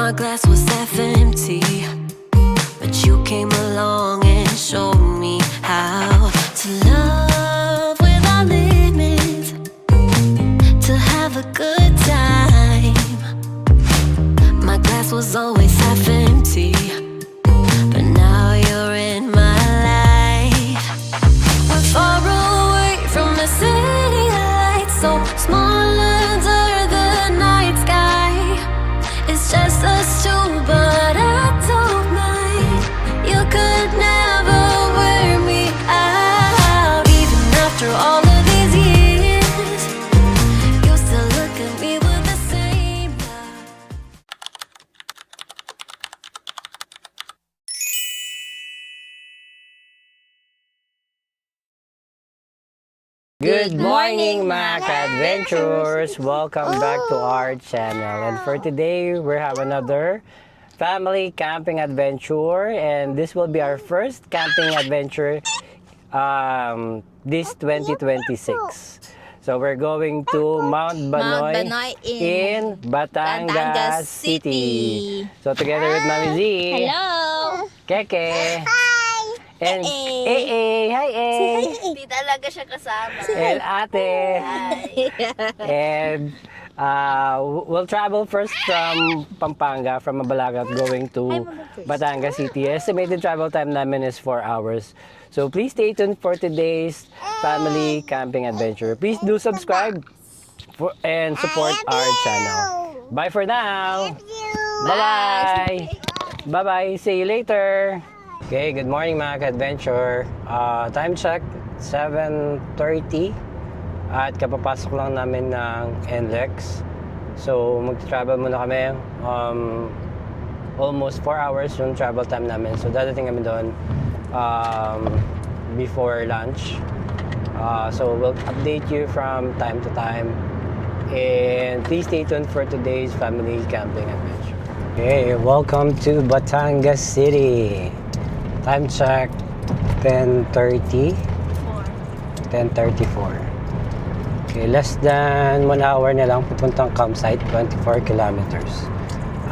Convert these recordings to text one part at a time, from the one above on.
My glass was half empty, but you came along and showed me how to love without limits, to have a good time. My glass was always half empty, but now you're in my life. We're far away from the city lights, so small under the night sky. It's just us two, but I don't mind. You could never wear me out. Even after all of these years, you still look at me with the same love. Good morning, mga ka-adventures! Welcome back to our channel. And for today, we have another family camping adventure. And this will be our first camping adventure this 2026. So we're going to Mount Banoy, in Batangas City. So together with Mami Z, Hello! Keke, and AA. Hi, A. Hindi talaga siya kasama. And Ate. And we'll travel first from Pampanga, from Mabalacat, going to Batangas City. Estimated travel time namin is 4 hours. So please stay tuned for today's family camping adventure. Please do subscribe and support our channel. Bye for now. Bye-bye. Bye-bye. See you later. Okay, good morning mga ka-adventure. Time check, 7:30 at kapapasok lang namin ng NLEX. So mag-travel muna kami. Almost 4 hours yung travel time namin. So dadating kami doon before lunch. So we'll update you from time to time. And please stay tuned for today's family camping adventure. Okay, welcome to Batangas City. Time check, 10:30. 10:34. Okay, less than 1 hour na lang pupuntang campsite, 24 kilometers.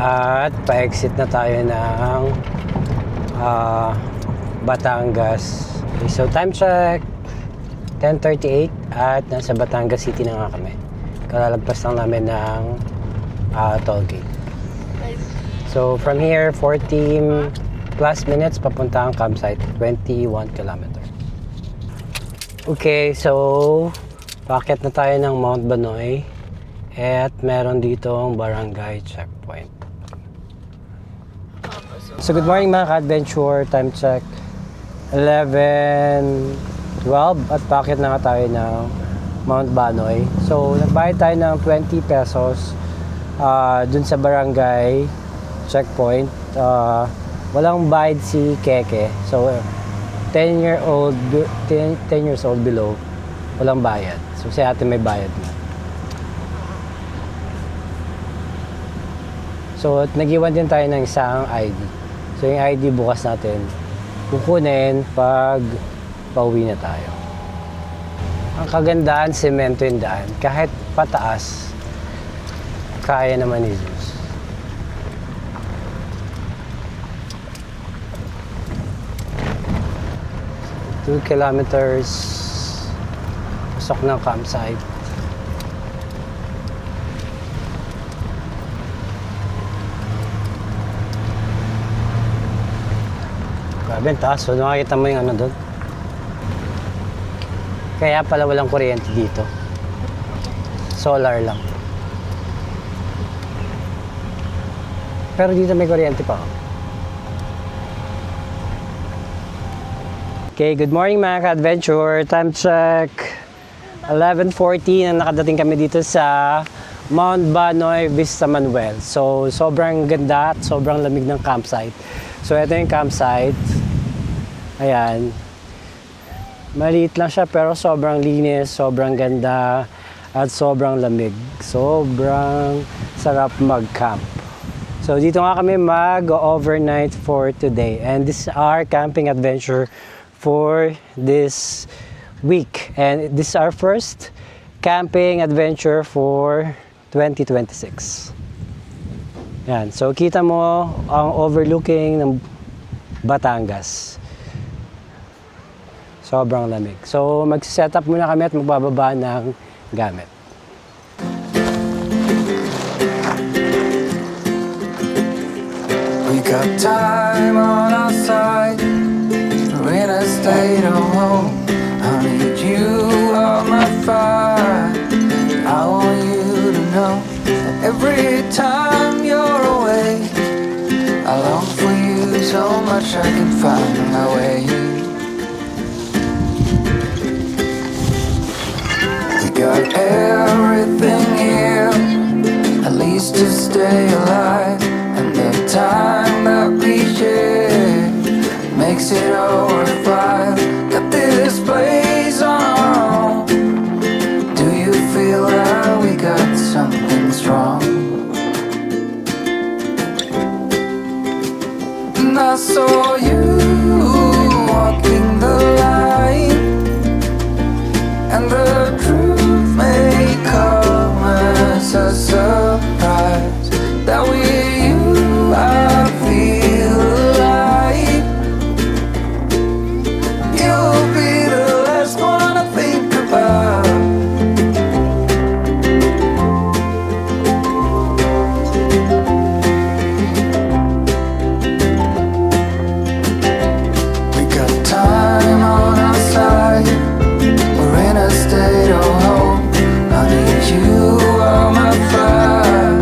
At pa-exit na tayo ng Batangas. Okay, so time check, 10:38 at nasa Batangas City na nga kami. Kalalagpas lang namin ng toll gate. So from here, 14 plus minutes papunta ang campsite, 21 kilometer. Okay, so paakyat na tayo ng Mount Banoy at meron dito ang barangay checkpoint. So good morning mga ka-adventure, time check 11:12 at paakyat na nga tayo ng Mount Banoy. So nagbayad tayo ng 20 pesos dun sa barangay checkpoint. Walang bayad si Keke. So 10 years old below, walang bayad. So si ate may bayad na. So nag-iwan din tayo ng isang ID. So yung ID bukas natin kukunin pag pauwi na tayo. Ang kagandahan, semento yung daan. Kahit pataas, kaya naman ni Zeus. 2 kilometers pasok ng campsite. Grabe ang taas. So nakakita mo yung ano doon. Kaya pala walang kuryente dito. Solar lang. Pero dito may kuryente pa. Okay, good morning mga ka-adventure. Time check 11:40 na nakadating kami dito sa Mount Banoy, Vista Manuel. So sobrang ganda at sobrang lamig ng campsite. So ito yung campsite. Ayan. Maliit lang siya pero sobrang linis, sobrang ganda at sobrang lamig. Sobrang sarap mag-camp. So dito nga kami mag-overnight for today. And this is our camping adventure for this week. And this is our first camping adventure for 2026. Yan. So, kita mo ang overlooking ng Batangas. Sobrang lamig. So, mag-set up muna kami at magbababa ng gamit. We got time on our side. We're in a state of home. I need you on my fire. I want you to know that every time you're away, I long for you so much I can find my way. We got everything here, at least to stay alive. And the time that we share makes it all worthwhile. Got this place on our own. Do you feel that we got something strong? And I saw you walking the line, and the truth may come as a surprise. That with you I feel alive. You'll be the last one I think about. We got time on our side. We're in a state of hope. I need you on my fire.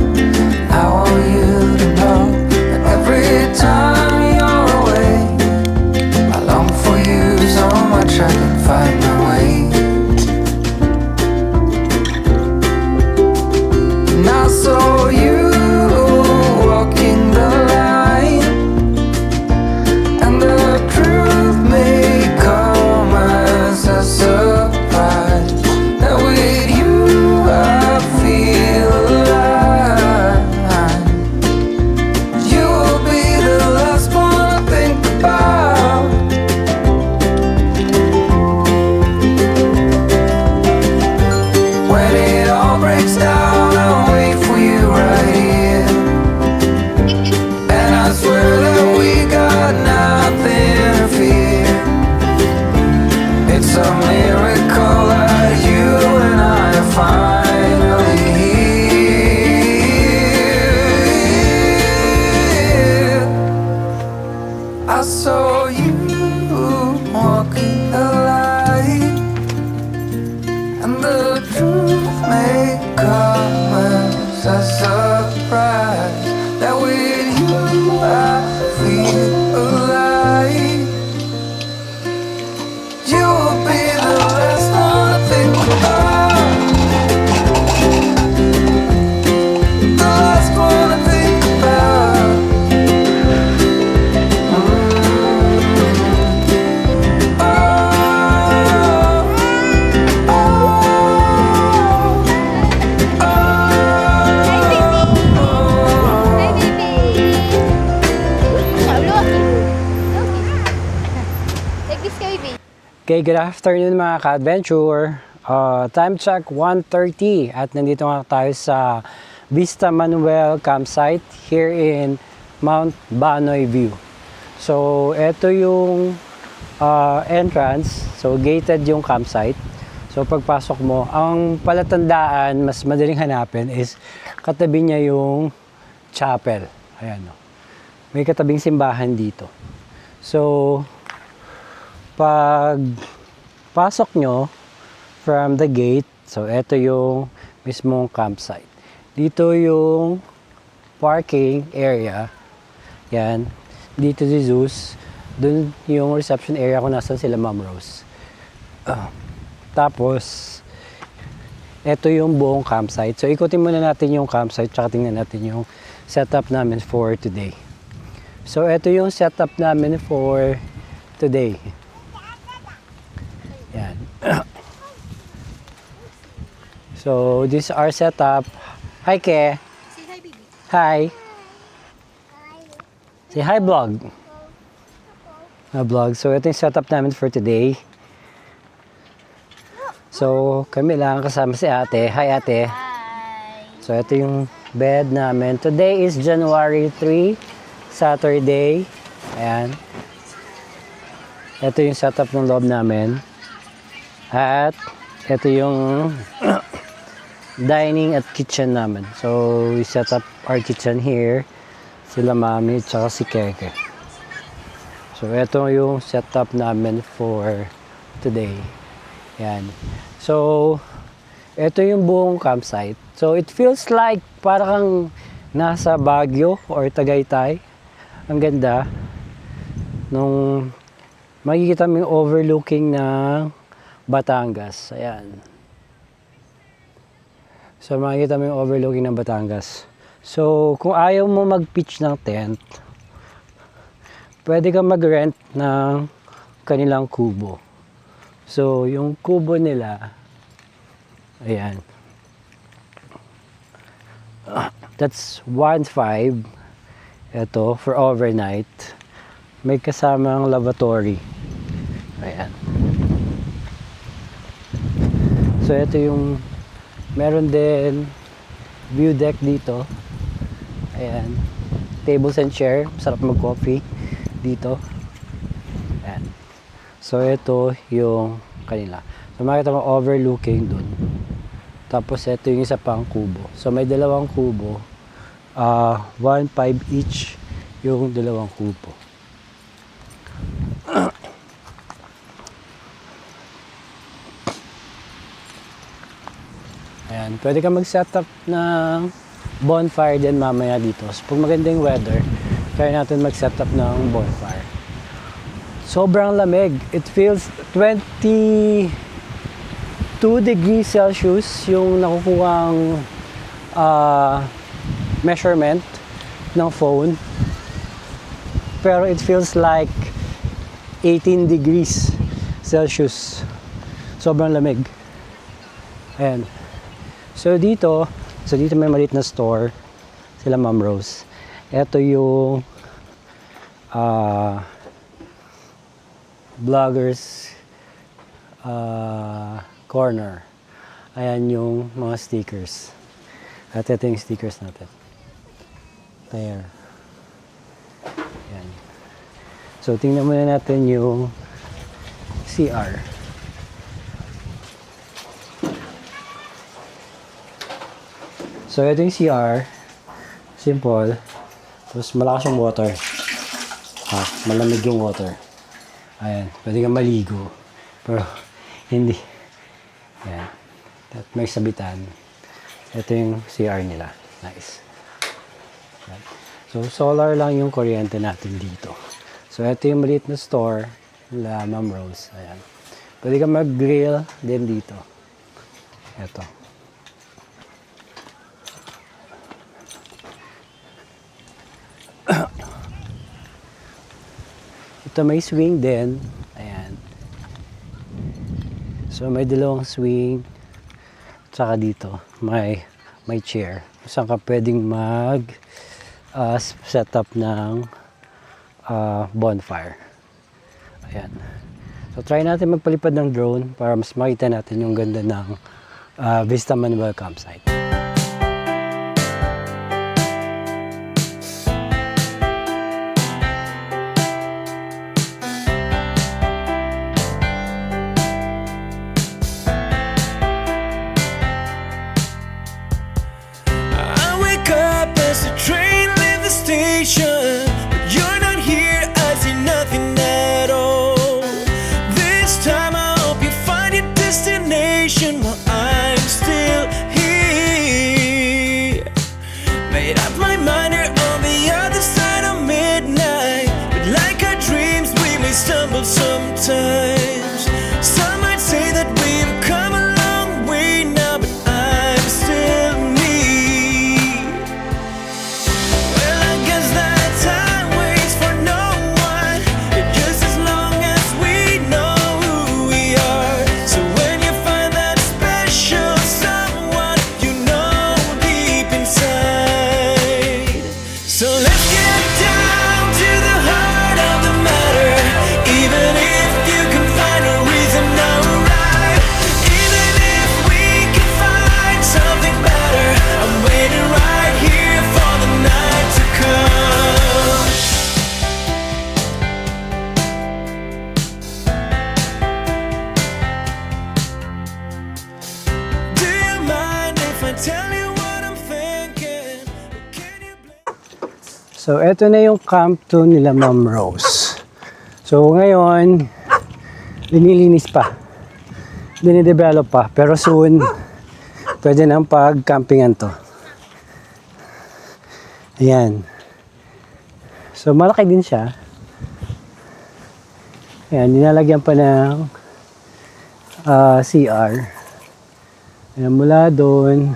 I want you to know that every time you're away, I long for you so much I can find my way. And I saw you walking the line, and the truth may come as a surprise. That with you I feel alive. You'll be the last one I think about. When it all breaks down, I'll wait for you right here. And I swear that we got nothing to fear. It's a miracle that you and I are finally here. I saw you walking the light, and the truth may come as a surprise. That with you I feel alive. You'll be the last one I think about. The last one I think about. Hi, baby. Take this, baby. Okay, good afternoon mga ka-adventure. Time check 1:30 at nandito nga tayo sa Vista Manuel campsite here in Mount Banoy View. So, ito yung entrance. So, gated yung campsite. So, pagpasok mo, ang palatandaan, mas madaling hanapin is katabi niya yung chapel. Ayan, no. May katabing simbahan dito. So, pag pasok nyo from the gate, so ito yung mismong campsite. Dito yung parking area. Yan. Dito si Zeus. Doon yung reception area kung nasan sila Ma'am Rose. Tapos, ito yung buong campsite. So, ikutin muna natin yung campsite tsaka tingnan natin yung setup namin for today. So, ito yung setup namin for today. Yan. So, this is our setup. Hi, Ke. Say hi, baby. Hi. Say hi, vlog. Vlog. So, ito yung setup namin for today. So, kami lang kasama si ate. Hi, ate. Hi. So, ito yung bed namin. Today is January 3, Saturday. Ayan. Ito yung setup ng loob namin. At ito yung dining at kitchen namin. So, we set up our kitchen here. Sila mami at saka si Keke. So, ito yung setup namin for today. Yan. So, ito yung buong campsite. So, it feels like parang nasa Baguio or Tagaytay. Ang ganda. Nung makikita mo yung overlooking ng Batangas. Ayan. So, makikita mo yung overlooking ng Batangas. So, kung ayaw mo mag-pitch ng tent, pwede kang mag-rent ng kanilang kubo. So, yung kubo nila, ayan. That's 1.5. Ito, for overnight. May kasamang lavatory. Ayan. So, ito yung meron din view deck dito. Ayan. Tables and chair. Sarap mag-coffee dito. Ayan. So, ito yung kanila. So, makita mo overlooking dun. Tapos, ito yung isa pang kubo. So, may dalawang kubo. 1.5 each yung dalawang kubo. Ayan, pwede ka mag-setup ng bonfire din mamaya dito. So, pag magandang weather, kaya natin mag-setup ng bonfire. Sobrang lamig. It feels 22 degrees Celsius yung nakukuhang measurement ng phone. Pero it feels like 18 degrees Celsius. Sobrang lamig. Ayan. So dito may maliit na store sila Ma'am Rose. Ito yung vloggers corner. Ayan yung mga stickers. At ito yung stickers natin. There. Ayan. So tingnan muna natin yung CR. So, ito yung CR. Simple. Tapos, malakas yung water. Malamig yung water. Ayan. Pwede kang maligo. Pero, hindi. Ayan. At may sabitan. Ito yung CR nila. Nice. Ayan. So, solar lang yung kuryente natin dito. So, ito yung maliit na store nila Ma'am Rose. Ayan. Pwede kang mag-grill din dito. Ito. Ito may swing din. Ayan. So may dalawang swing. Tsaka dito may chair. Saan ka pwedeng mag set up ng bonfire. Ayan. So try natin magpalipad ng drone para mas makita natin yung ganda ng Vista Manuel campsite. But you're not here, I see nothing at all. This time I hope you find your destination while I'm still here. Made up my mind, you're on the other side of midnight. But like our dreams, we may stumble sometimes. Some might say that we've come a long way now, but I'm still me. So let's get down to the heart of the matter. Even if you can find a reason to arrive, even if we can find something better, I'm waiting right here. So, eto na yung Camp 2 nila Ma'am Rose. So, ngayon, linilinis pa. Dinidevelop pa. Pero soon, pwede nang pag-campingan to. Ayan. So, malaki din siya. Ayan, dinalagyan pa ng CR. Ayan, mula doon,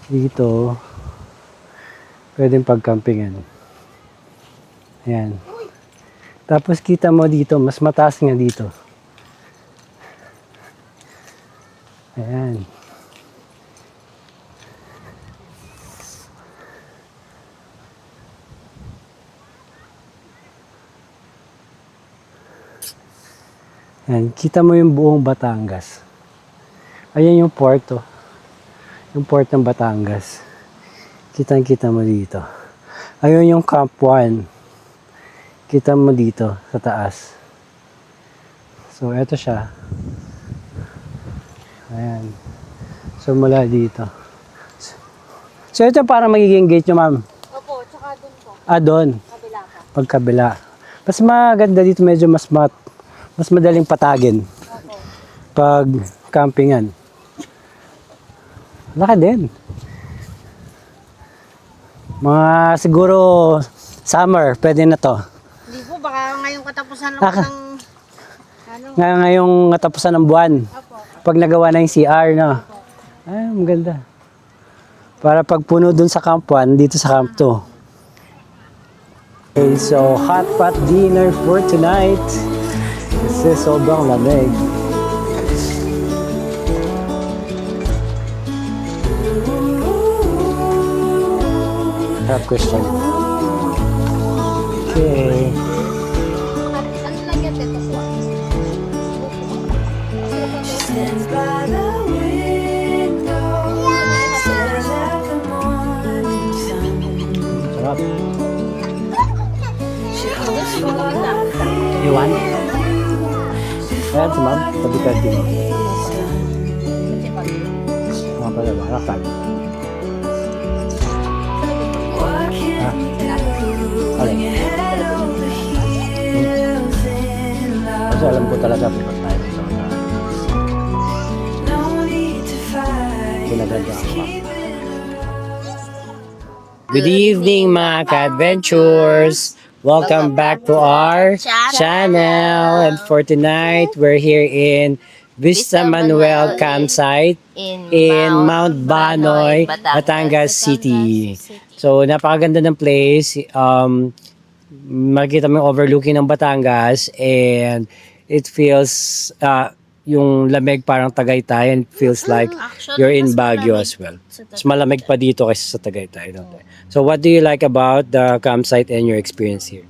dito, pwedeng pag-campingan. Ayan. Tapos kita mo dito, mas mataas nga dito. Ayan. Ayan, kita mo yung buong Batangas. Ayan yung port, oh. Yung port ng Batangas. Kitang-kita mo dito. Ayun yung Camp 1. Kita mo dito sa taas. So, eto siya. Ayan. So, mula dito. So, ito parang magiging gate nyo, ma'am. Opo, tsaka dun po. Ah, doon. Kabila pa. Pagkabila. Mas maganda dito, medyo mas madaling patagin. Opo. Pag campingan. Laki din. Mga siguro summer, pwede na to. Hindi po, baka ngayong katapusan lang Aka. ng... Ano? Ngayong katapusan ng buwan. Opo. Pag nagawa na yung CR, no? Ay, maganda. Para pag puno dun sa Camp 1, dito sa Camp 2. Okay, so hot pot dinner for tonight. Kasi sobrang lamig. I have question. Okay. Ano lang yan dito po? Sarap. Iwan? Ayan si ma'am, tabi ka din. Mga pala ba? Rakal. Alin? Kasi alam ko talaga pupunta tayo sa mga pinaganda ako. Good evening mga ka-adventures! Welcome back to our channel. And for tonight, we're here in Vista Manuel campsite in Mount Banoy, Batangas City. So, napakaganda ng place. Makikita mo yung overlooking ng Batangas and it feels, yung lamig parang Tagaytay and it feels like you're in Baguio as well. Mas malamig pa dito kaysa sa Tagaytay. So, what do you like about the campsite and your experience here?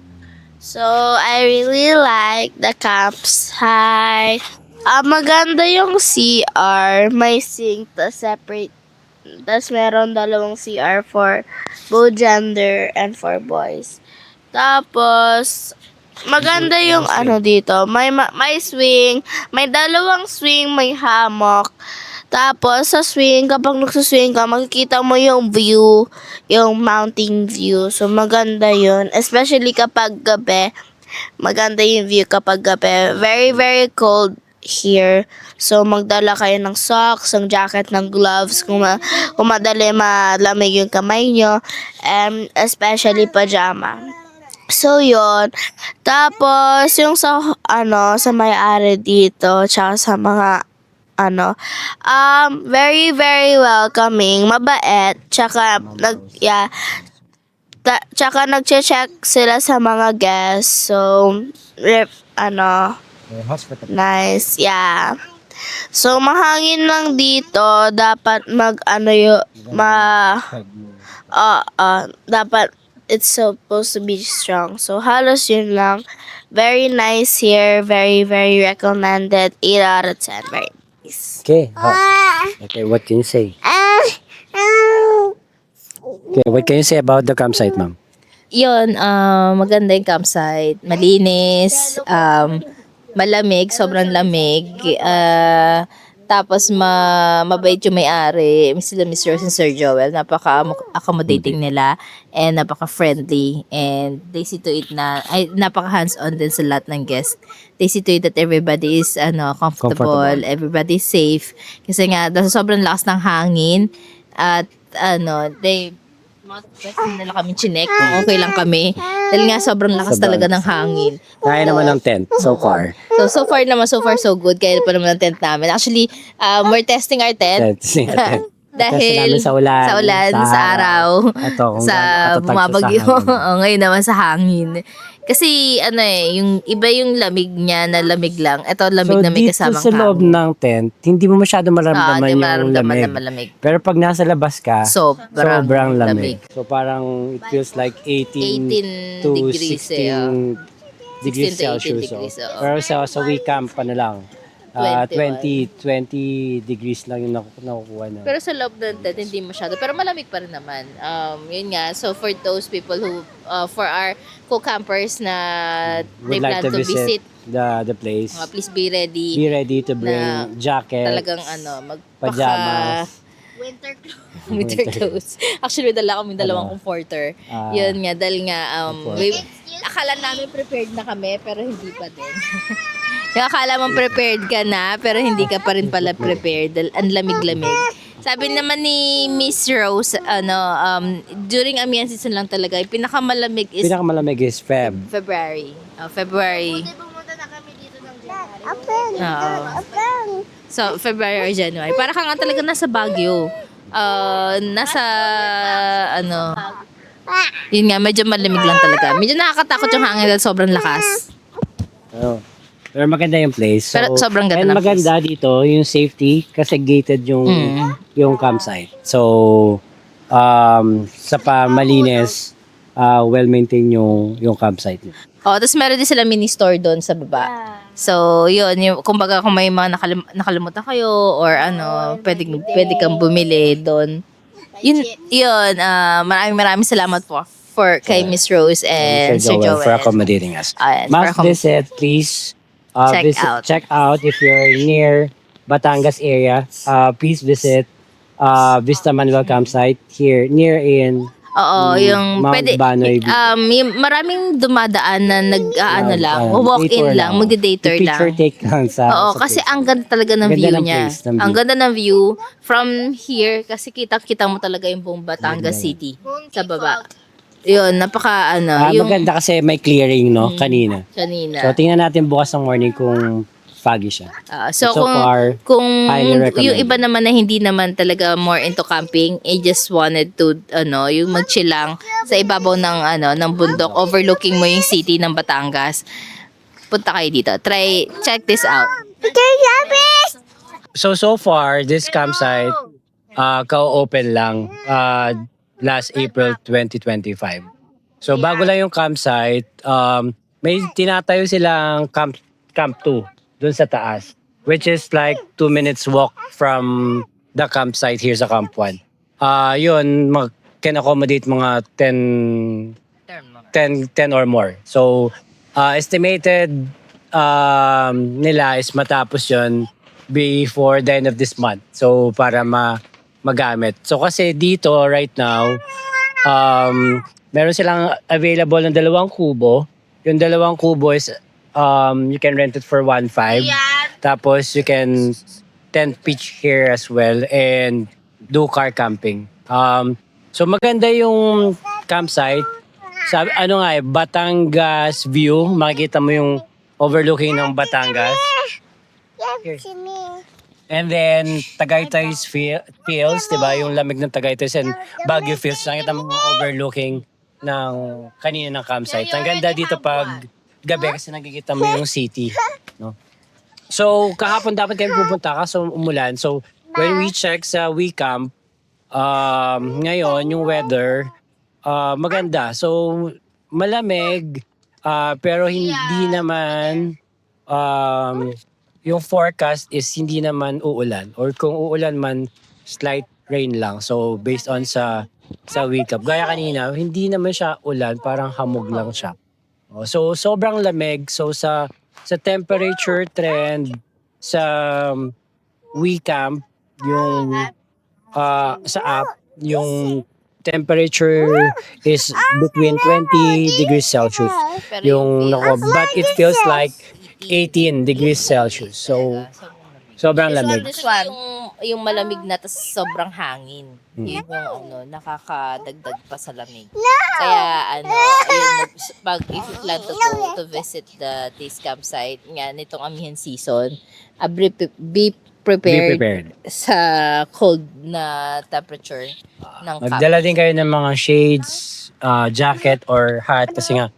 So, I really like the campsite. Maganda yung CR. May sink, tas separate. Tas meron dalawang CR for both gender and for boys. Tapos, maganda yung ano dito. May swing. May dalawang swing, may hammock. Tapos, sa swing, kapag nagsuswing ka, makikita mo yung view, yung mountain view. So, maganda yun. Especially kapag gabi. Maganda yung view kapag gabi. Very, very cold here. So, magdala kayo ng socks, ng jacket, ng gloves, kung madali malamig yung kamay nyo. And especially pajama. So, yun. Tapos, yung sa may-ari dito, tsaka sa mga very, very welcoming, mabait, tsaka tsaka nagche-check sila sa mga guests. So, nice, yeah. So, mahangin lang dito, dapat dapat it's supposed to be strong. So, halos yun lang. Very nice here, very, very recommended. 8 out of 10, very nice. Okay. Okay, what can you say? Okay, what can you say about the campsite, ma'am? Yun, maganda yung campsite. Malinis, malamig, sobrang lamig. Tapos mabait yung may-ari, sila Miss Rose and Sir Joel, napaka-accommodating nila and napaka-friendly, and they see to it na ay napaka-hands-on din sa lahat ng guests. They see to it that everybody is comfortable, everybody is safe. Kasi nga dahil sobrang lakas ng hangin at mga test nila kami chinek kung okay lang kami. Dahil nga sobrang lakas talaga ng hangin. Kaya naman ng tent so far. So far naman, so far so good. Kaya pa naman ang tent namin. Actually, we're testing our tent. Tent. Dahil Test namin sa ulan, sa araw, Ito, kung sa gaano katatag bumabagyo. sa hangin. O, ngayon naman sa hangin. Kasi yung iba yung lamig niya na lamig lang. Ito lamig na may kasamang dito sa loob hangin. ng tent, hindi mo masyado maramdaman Hindi yung mararamdaman lamig. na malamig. Pero pag nasa labas ka, Sobrang lamig. lamig. So parang it feels like 18 to 18 16 degrees 16 to 18 Celsius. degrees, oo. Pero sa weekend pa na lang. 21. 20 degrees lang yung nakukuha na. Pero sa loob ng tent, hindi masyado. Pero malamig pa rin naman. Yun nga. So, for those people who, for our co-campers na they Would like plan to visit, the place. please be ready. Be ready to bring na jackets, Talagang pajamas. winter clothes. Actually, may dala kami dalawang comforter. Yun nga, dahil nga, akala namin prepared na kami, pero hindi pa din. Yung akala mong prepared ka na, pero hindi ka pa rin pala prepared. Dahil ang lamig-lamig. Sabi naman ni Miss Rose, during Amihan season lang talaga, yung pinakamalamig is Pinakamalamig is February. February. Pumunta na kami dito ng January. Oo. So, February or January. Para ka nga talaga nasa Baguio. Yun nga, medyo malamig lang talaga. Medyo nakakatakot yung hangin dahil sobrang lakas. Oh. Pero maganda yung place. So, Pero sobrang ganda and ng maganda dito yung safety kasi gated yung campsite. So sa malinis, well-maintained yung campsite. Tapos meron din sila mini store doon sa baba. So, yun, kumbaga kung may mga nakalimutan kayo or pwede kang bumili doon. Yun, maraming salamat for kay Miss Rose and Sir Joel. For accommodating us. Ayan, Must visit, please. Check out if you're near Batangas area. Please visit Vista Manuel Campsite here near in yung Mount pwede, Banoy. maraming dumadaan na walk-in lang, mag-day-tour lang. Picture take lang sa Kasi place. ang ganda talaga ng Ganda view ng niya. place, ng Ang view. ganda ng view from here kasi kita mo talaga yung buong Batangas City sa baba. Yun, yung maganda kasi may clearing kanina. kanina. So tingnan natin bukas ng morning kung foggy siya. So so far, kung highly recommend. yung iba naman na hindi naman talaga more into camping, just wanted to yung mag-chill lang sa ibabaw ng bundok, overlooking mo yung city ng Batangas. Punta kayo dito. Check this out. So far, this campsite, ka-open lang last April 2025. So bago lang yung campsite, may tinatayo silang Camp 2 dun sa taas, which is like 2 minutes walk from the campsite here sa Camp 1. Yun, can accommodate mga 10 or more. So estimated nila is matapos yun before the end of this month. So para magamit. So kasi dito right now, meron silang available ng 2 kubo. Yung 2 kubo is you can rent it for 1.5. Tapos you can tent pitch here as well and do car camping. So maganda yung campsite. Sabi, Batangas view. Makikita mo yung overlooking ng Batangas. Here. And then, Tagaytay's Fields, diba? Yung lamig ng Tagaytay and Baguio Fields. Nakita mo yung overlooking ng kanina ng campsite. Ang ganda dito pag gabi kasi nakikita mo yung city. No? So, kahapon dapat kami pupunta kaso umulan. So, when we check sa WeCamp, ngayon, yung weather, maganda. So, malamig, pero hindi naman, yung forecast is hindi naman uulan. Or kung uulan man, slight rain lang. So, based on sa WeCamp. Gaya kanina, hindi naman siya ulan, parang hamog lang siya. So, sobrang lamig. So, sa temperature trend, sa WeCamp, yung sa app, yung temperature is between 20 degrees Celsius. Yung but it feels like 18 degrees Celsius. So, sobrang lamig. This one, yung malamig na tas sobrang hangin. Yun yung nakakadagdag pa sa lamig. Kaya ayun, if you plan to go to visit this campsite, nga nitong amihan season, be prepared sa cold na temperature ng camp. Magdala din kayo ng mga shades, jacket or hat kasi nga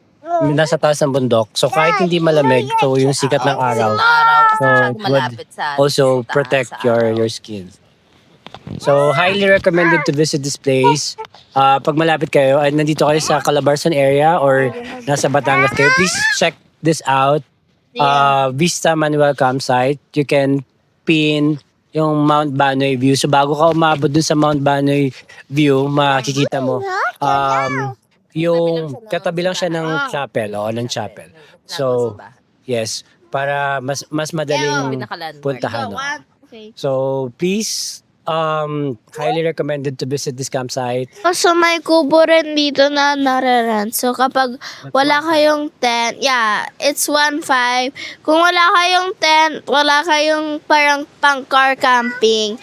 nasa taas ng bundok. So kahit hindi malamig, so yung sikat ng araw, so it would also protect your skin. So highly recommended to visit this place. Pag malapit kayo, ay nandito kayo sa Calabarzon area or nasa Batangas kayo, please check this out. Vista Manuel Campsite. You can pin yung Mount Banoy view. So bago ka umabot dun sa Mount Banoy view, makikita mo yung katabi lang siya ng chapel, ng chapel. So, yes, para mas madaling puntahan. So, please, highly recommended to visit this campsite. So, may kubo rin dito na nare-rent. So, kapag wala kayong tent, it's 1.5. Kung wala kayong tent, wala kayong parang pang-car camping,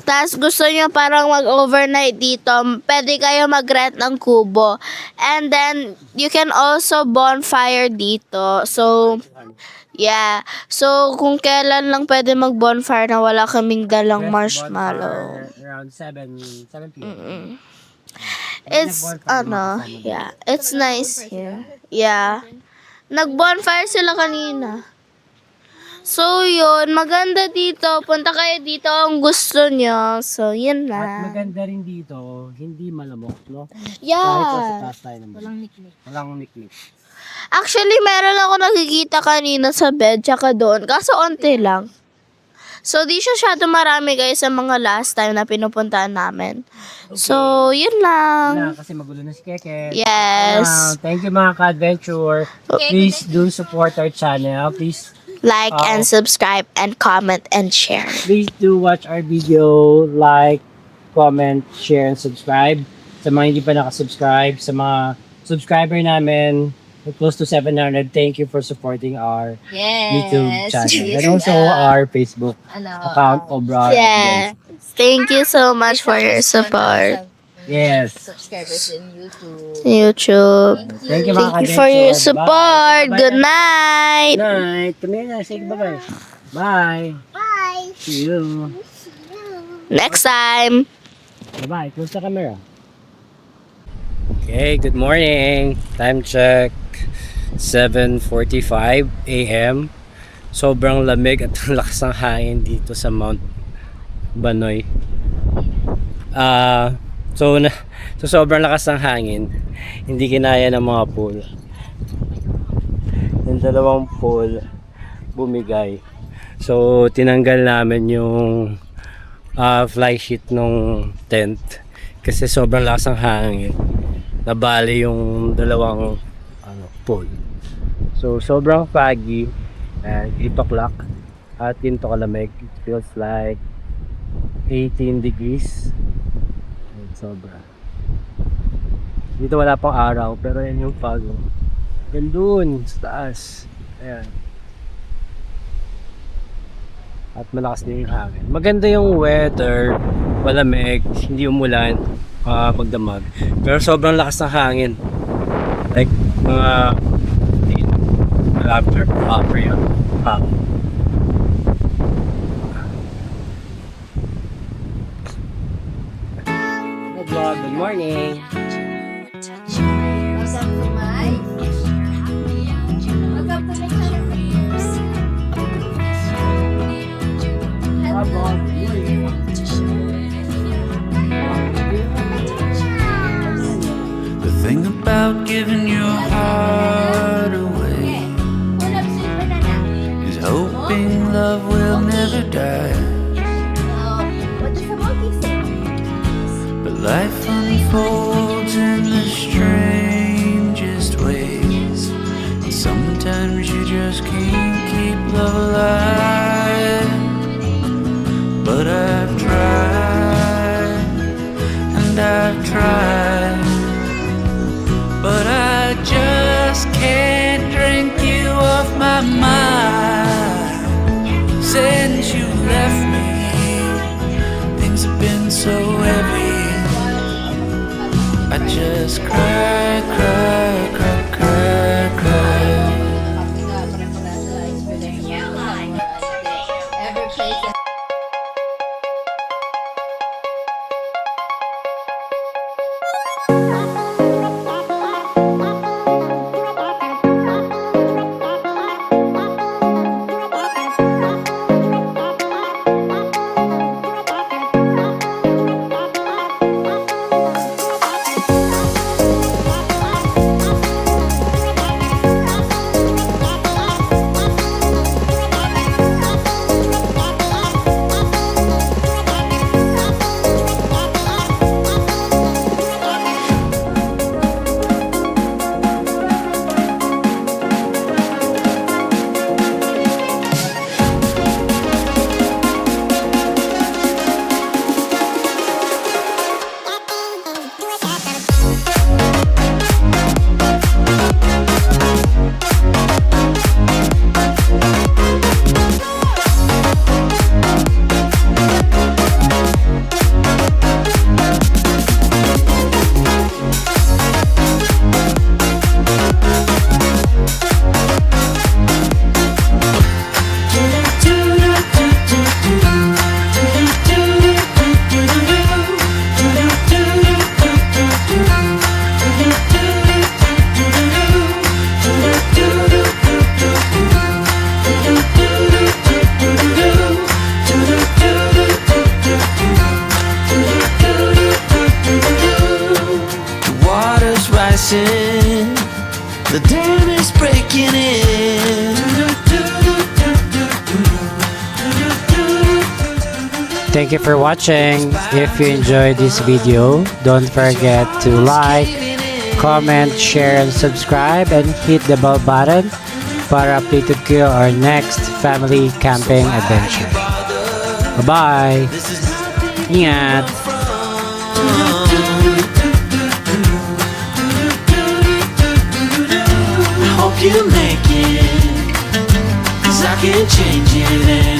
tapos gusto nyo parang mag-overnight dito, pwede kayo mag-rent ng kubo. And then, you can also bonfire dito. So, so kung kailan lang pwede mag-bonfire na wala kaming dalang marshmallow. Around 7 p.m. It's, it's nice here. Yeah. Nag-bonfire sila kanina. So, yun. Maganda dito. Punta kayo dito kung gusto nyo. So, yun At na. maganda rin dito, hindi malamok, no? Yeah. Kahit sa taas tayo naman. Walang niknik. Actually, meron ako nakikita kanina sa bed, tsaka doon. Kaso, onti lang. So, di siya marami guys sa mga last time na pinupuntaan namin. Okay. So, yun lang. Kasi magulo na si Keke. Yes. Thank you mga ka-adventure. Please do support our channel. Please like and subscribe and comment and share. Please do watch our video. Like, comment, share, and subscribe. Sa mga hindi pa nakasubscribe, sa mga subscriber namin, we're close to 700. Thank you for supporting our YouTube channel. And also our Facebook account, Obra. Yeah. Thank you so much for your support. Yes. Subscribers in YouTube. Thank you mga Thank you for your support. Bye. Good night. Night. Kami na. Say bye-bye. Bye. Bye. See you. Next time. Bye-bye. Close the camera. Okay, good morning. Time check. 7:45 a.m. Sobrang lamig at ang lakas ng hangin dito sa Mount Banoy. So sobrang lakas ng hangin, hindi kinaya ng mga pool. Yung dalawang pool bumigay. So tinanggal namin yung fly sheet nung tent kasi sobrang lakas ng hangin. Nabali yung dalawang pool. So sobrang foggy and 8 o'clock at ganito kalamig. It feels like 18 degrees. Sobra. Dito wala pang araw pero yan yung fog. Gandun sa taas. Ayan. At malakas din yung hangin. Maganda yung weather. Malamig. Hindi umulan. Magdamag. Pero sobrang lakas ng hangin. Like mga upper yun. Good morning. The thing about giving your heart away is hoping love will never die. But life unfolds just cry, cry, cry, cry, cry. The dam is breaking in. Thank you for watching. If you enjoyed this video, don't forget to like, comment, share, and subscribe, and hit the bell button para updated kayo our next family camping adventure. Bye-bye! Ingat! Hope you make it, 'cause I can't change it.